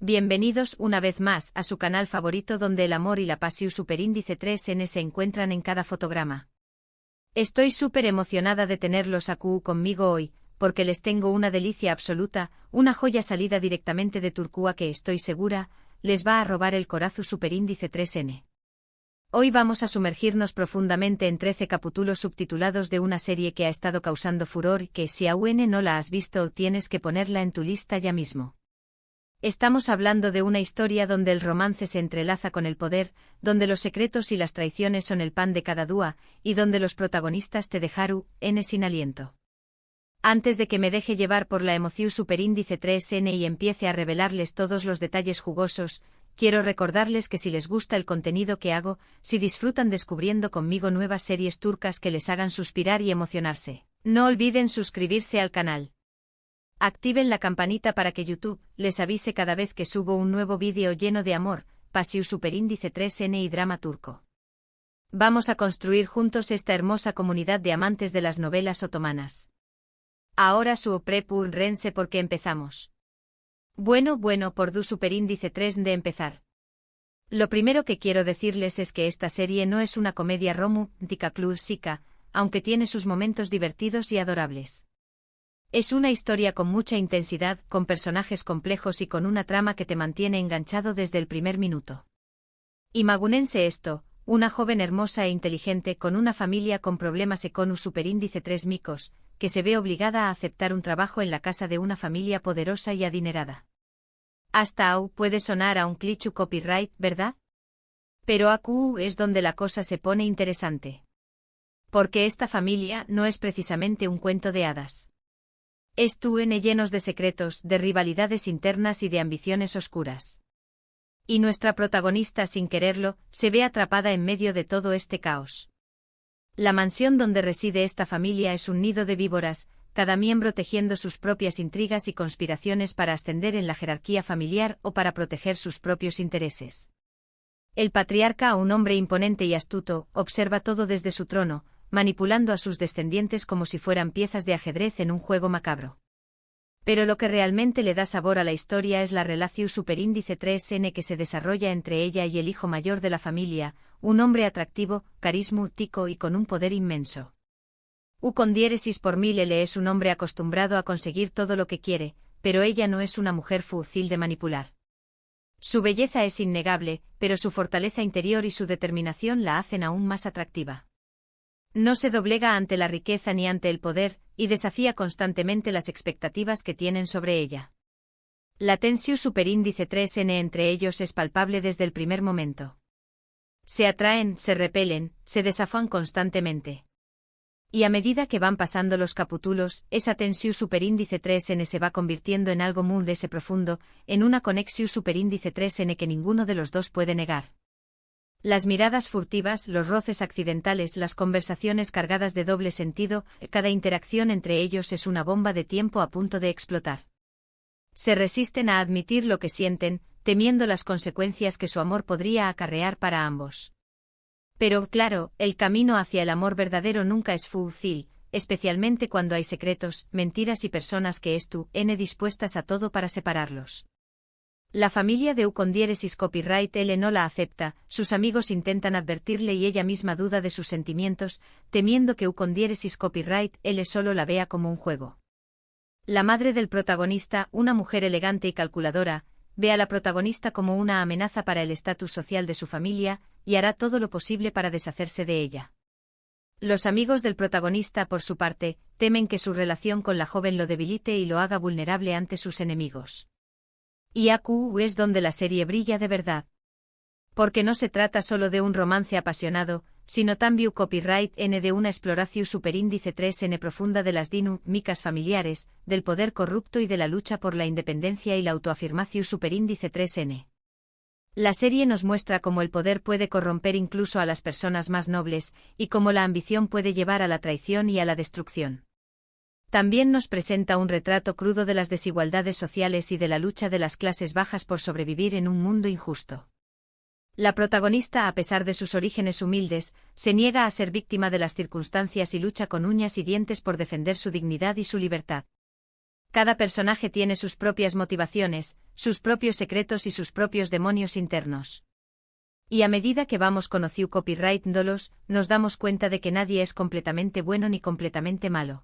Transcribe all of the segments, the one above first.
Bienvenidos una vez más a su canal favorito donde el amor y la pasión superíndice 3N se encuentran en cada fotograma. Estoy súper emocionada de tenerlos aquí conmigo hoy, porque les tengo una delicia absoluta, una joya salida directamente de Turquía que estoy segura, les va a robar el corazón superíndice 3N. Hoy vamos a sumergirnos profundamente en 13 capítulos subtitulados de una serie que ha estado causando furor y que si aún no la has visto tienes que ponerla en tu lista ya mismo. Estamos hablando de una historia donde el romance se entrelaza con el poder, donde los secretos y las traiciones son el pan de cada día, y donde los protagonistas te dejaron sin aliento. Antes de que me deje llevar por la emoción superíndice 3N y empiece a revelarles todos los detalles jugosos, quiero recordarles que si les gusta el contenido que hago, si disfrutan descubriendo conmigo nuevas series turcas que les hagan suspirar y emocionarse, no olviden suscribirse al canal. Activen la campanita para que YouTube les avise cada vez que subo un nuevo vídeo lleno de amor, pasión superíndice 3N y drama turco. Vamos a construir juntos esta hermosa comunidad de amantes de las novelas otomanas. Ahora su prepúrense porque empezamos. Bueno, por du superíndice 3 de empezar. Lo primero que quiero decirles es que esta serie no es una comedia romántica clásica, aunque tiene sus momentos divertidos y adorables. Es una historia con mucha intensidad, con personajes complejos y con una trama que te mantiene enganchado desde el primer minuto. Imagínense esto, una joven hermosa e inteligente con una familia con problemas con un superíndice 3 micos, que se ve obligada a aceptar un trabajo en la casa de una familia poderosa y adinerada. Hasta ahí puede sonar a un cliché copyright, ¿verdad? Pero aquí es donde la cosa se pone interesante. Porque esta familia no es precisamente un cuento de hadas. Están llenos de secretos, de rivalidades internas y de ambiciones oscuras. Y nuestra protagonista, sin quererlo, se ve atrapada en medio de todo este caos. La mansión donde reside esta familia es un nido de víboras, cada miembro tejiendo sus propias intrigas y conspiraciones para ascender en la jerarquía familiar o para proteger sus propios intereses. El patriarca, un hombre imponente y astuto, observa todo desde su trono, manipulando a sus descendientes como si fueran piezas de ajedrez en un juego macabro. Pero lo que realmente le da sabor a la historia es la relación superíndice 3N que se desarrolla entre ella y el hijo mayor de la familia, un hombre atractivo, carismático y con un poder inmenso. Con diéresis por 1000 él es un hombre acostumbrado a conseguir todo lo que quiere, pero ella no es una mujer fácil de manipular. Su belleza es innegable, pero su fortaleza interior y su determinación la hacen aún más atractiva. No se doblega ante la riqueza ni ante el poder, y desafía constantemente las expectativas que tienen sobre ella. La tensión superíndice 3N entre ellos es palpable desde el primer momento. Se atraen, se repelen, se desafían constantemente. Y a medida que van pasando los capítulos, esa tensión superíndice 3N se va convirtiendo en algo muy profundo, en una conexión superíndice 3N que ninguno de los dos puede negar. Las miradas furtivas, los roces accidentales, las conversaciones cargadas de doble sentido, cada interacción entre ellos es una bomba de tiempo a punto de explotar. Se resisten a admitir lo que sienten, temiendo las consecuencias que su amor podría acarrear para ambos. Pero, claro, el camino hacia el amor verdadero nunca es fácil, especialmente cuando hay secretos, mentiras y personas que están dispuestas a todo para separarlos. La familia de con diéresis copyright L no la acepta, sus amigos intentan advertirle y ella misma duda de sus sentimientos, temiendo que con diéresis copyright L solo la vea como un juego. La madre del protagonista, una mujer elegante y calculadora, ve a la protagonista como una amenaza para el estatus social de su familia, y hará todo lo posible para deshacerse de ella. Los amigos del protagonista, por su parte, temen que su relación con la joven lo debilite y lo haga vulnerable ante sus enemigos. Y aquí es donde la serie brilla de verdad. Porque no se trata solo de un romance apasionado, sino también copyright N de una exploración superíndice 3N profunda de las dinámicas familiares, del poder corrupto y de la lucha por la independencia y la autoafirmación superíndice 3N. La serie nos muestra cómo el poder puede corromper incluso a las personas más nobles, y cómo la ambición puede llevar a la traición y a la destrucción. También nos presenta un retrato crudo de las desigualdades sociales y de la lucha de las clases bajas por sobrevivir en un mundo injusto. La protagonista, a pesar de sus orígenes humildes, se niega a ser víctima de las circunstancias y lucha con uñas y dientes por defender su dignidad y su libertad. Cada personaje tiene sus propias motivaciones, sus propios secretos y sus propios demonios internos. Y a medida que vamos conociendo copyrightándolos, nos damos cuenta de que nadie es completamente bueno ni completamente malo.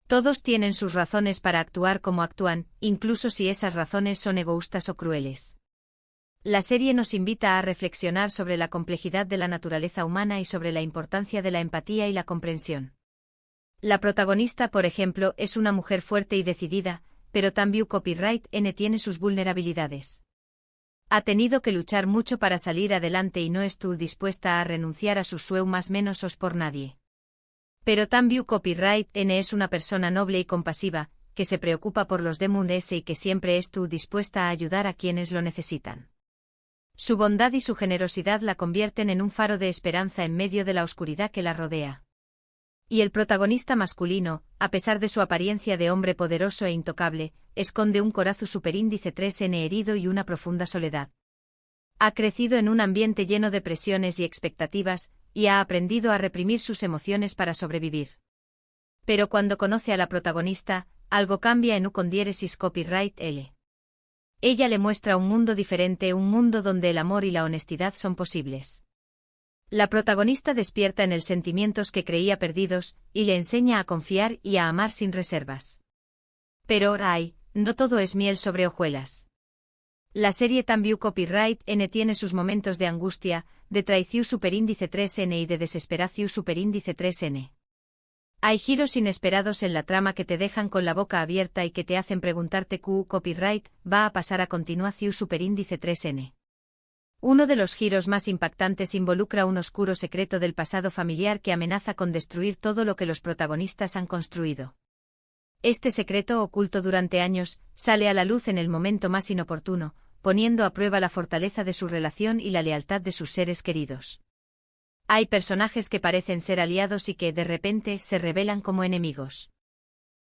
Todos tienen sus razones para actuar como actúan, incluso si esas razones son egoístas o crueles. La serie nos invita a reflexionar sobre la complejidad de la naturaleza humana y sobre la importancia de la empatía y la comprensión. La protagonista, por ejemplo, es una mujer fuerte y decidida, pero también copyright tiene sus vulnerabilidades. Ha tenido que luchar mucho para salir adelante y no estuvo dispuesta a renunciar a sus sueños menos por nadie. Pero también copyright es una persona noble y compasiva, que se preocupa por los demás y que siempre estuvo dispuesta a ayudar a quienes lo necesitan. Su bondad y su generosidad la convierten en un faro de esperanza en medio de la oscuridad que la rodea. Y el protagonista masculino, a pesar de su apariencia de hombre poderoso e intocable, esconde un corazón superíndice 3N herido y una profunda soledad. Ha crecido en un ambiente lleno de presiones y expectativas, y ha aprendido a reprimir sus emociones para sobrevivir. Pero cuando conoce a la protagonista, algo cambia en con diéresis copyright L. Ella le muestra un mundo diferente, un mundo donde el amor y la honestidad son posibles. La protagonista despierta en él sentimientos que creía perdidos, y le enseña a confiar y a amar sin reservas. Pero, no todo es miel sobre hojuelas. La serie también copyright tiene sus momentos de angustia, de traición superíndice 3N y de desesperación superíndice 3N. Hay giros inesperados en la trama que te dejan con la boca abierta y que te hacen preguntarte ¿qué copyright va a pasar a continuación superíndice 3N? Uno de los giros más impactantes involucra un oscuro secreto del pasado familiar que amenaza con destruir todo lo que los protagonistas han construido. Este secreto, oculto durante años, sale a la luz en el momento más inoportuno, poniendo a prueba la fortaleza de su relación y la lealtad de sus seres queridos. Hay personajes que parecen ser aliados y que, de repente, se revelan como enemigos.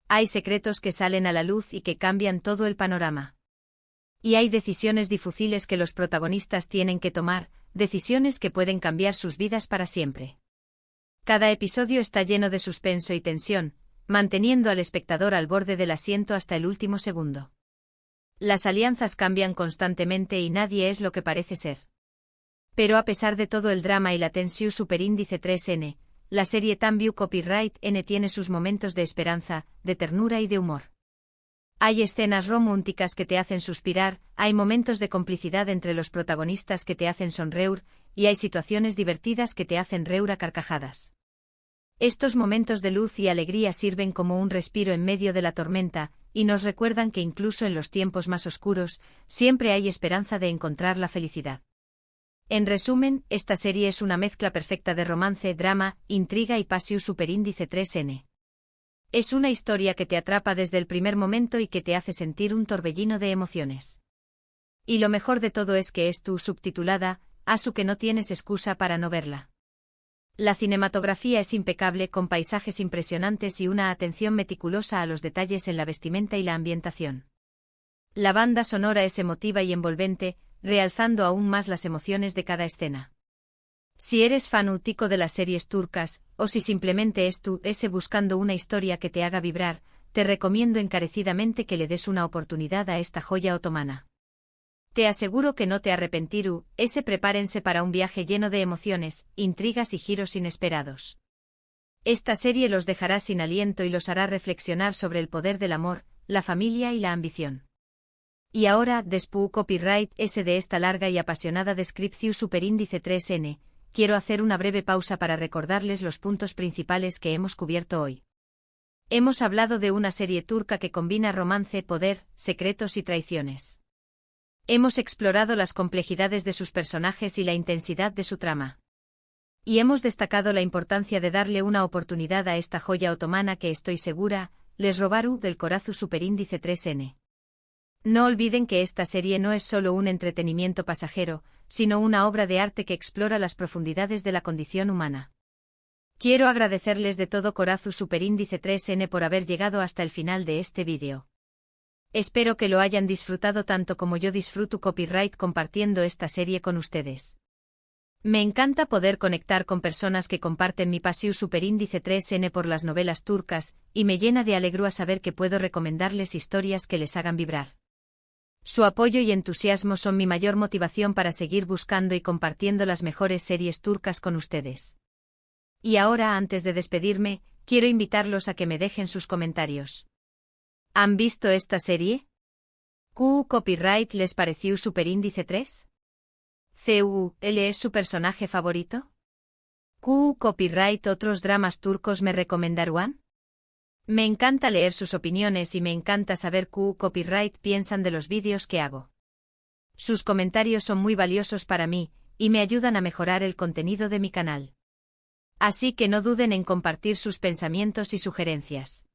Hay secretos que salen a la luz y que cambian todo el panorama. Y hay decisiones difíciles que los protagonistas tienen que tomar, decisiones que pueden cambiar sus vidas para siempre. Cada episodio está lleno de suspenso y tensión, manteniendo al espectador al borde del asiento hasta el último segundo. Las alianzas cambian constantemente y nadie es lo que parece ser. Pero a pesar de todo el drama y la tensión superíndice 3N, la serie también copyright tiene sus momentos de esperanza, de ternura y de humor. Hay escenas románticas que te hacen suspirar, hay momentos de complicidad entre los protagonistas que te hacen sonreír, y hay situaciones divertidas que te hacen reír a carcajadas. Estos momentos de luz y alegría sirven como un respiro en medio de la tormenta, y nos recuerdan que incluso en los tiempos más oscuros, siempre hay esperanza de encontrar la felicidad. En resumen, esta serie es una mezcla perfecta de romance, drama, intriga y pasión superíndice 3N. Es una historia que te atrapa desde el primer momento y que te hace sentir un torbellino de emociones. Y lo mejor de todo es que es subtitulada, asu que no tienes excusa para no verla. La cinematografía es impecable con paisajes impresionantes y una atención meticulosa a los detalles en la vestimenta y la ambientación. La banda sonora es emotiva y envolvente, realzando aún más las emociones de cada escena. Si eres fanático de las series turcas, o si simplemente buscando una historia que te haga vibrar, te recomiendo encarecidamente que le des una oportunidad a esta joya otomana. Te aseguro que no te arrepentirás, prepárense para un viaje lleno de emociones, intrigas y giros inesperados. Esta serie los dejará sin aliento y los hará reflexionar sobre el poder del amor, la familia y la ambición. Y ahora, después copyright de esta larga y apasionada descripción superíndice 3N, quiero hacer una breve pausa para recordarles los puntos principales que hemos cubierto hoy. Hemos hablado de una serie turca que combina romance, poder, secretos y traiciones. Hemos explorado las complejidades de sus personajes y la intensidad de su trama. Y hemos destacado la importancia de darle una oportunidad a esta joya otomana que estoy segura, les robaru del corazón superíndice 3N. No olviden que esta serie no es solo un entretenimiento pasajero, sino una obra de arte que explora las profundidades de la condición humana. Quiero agradecerles de todo corazón superíndice 3N por haber llegado hasta el final de este vídeo. Espero que lo hayan disfrutado tanto como yo disfruto copyright compartiendo esta serie con ustedes. Me encanta poder conectar con personas que comparten mi pasión superíndice 3N por las novelas turcas, y me llena de alegría saber que puedo recomendarles historias que les hagan vibrar. Su apoyo y entusiasmo son mi mayor motivación para seguir buscando y compartiendo las mejores series turcas con ustedes. Y ahora, antes de despedirme, quiero invitarlos a que me dejen sus comentarios. ¿Han visto esta serie? ¿Q Copyright les pareció superíndice 3? ¿Él es su personaje favorito? ¿Q Copyright otros dramas turcos me recomendarán? Me encanta leer sus opiniones y me encanta saber Q Copyright piensan de los vídeos que hago. Sus comentarios son muy valiosos para mí, y me ayudan a mejorar el contenido de mi canal. Así que no duden en compartir sus pensamientos y sugerencias.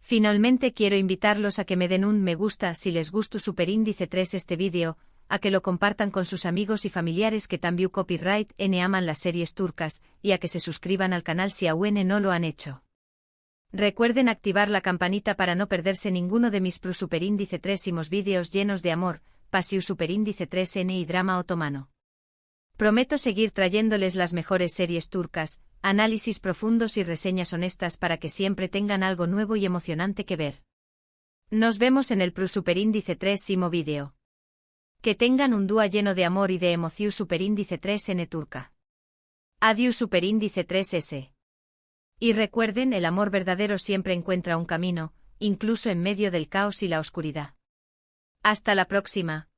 Finalmente quiero invitarlos a que me den un me gusta si les gustó superíndice 3 este vídeo, a que lo compartan con sus amigos y familiares que también Copyright N aman las series turcas, y a que se suscriban al canal si aún no lo han hecho. Recuerden activar la campanita para no perderse ninguno de mis superíndice 3 vídeos llenos de amor, pasión superíndice 3N y drama otomano. Prometo seguir trayéndoles las mejores series turcas, análisis profundos y reseñas honestas para que siempre tengan algo nuevo y emocionante que ver. Nos vemos en el superíndice 3 vídeo. Que tengan un día lleno de amor y de emoción superíndice 3N turca. Adiós superíndice 3S. Y recuerden, el amor verdadero siempre encuentra un camino, incluso en medio del caos y la oscuridad. Hasta la próxima.